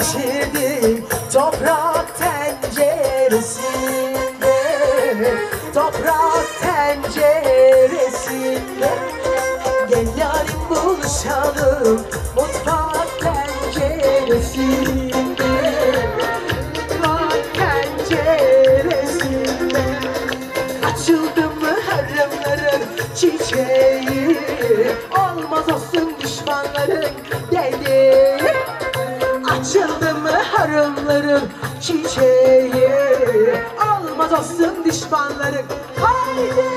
pişirdim toprak tenceresinde, toprak tenceresinde. Gel yarim buluşalım mutfak penceresinde, mutfak penceresinde. Açıldı mı harımların çiçeği, olmaz olsun düşmanların dedi. Açıldı mı harımların çiçeği, olmaz olsun düşmanların. Haydi!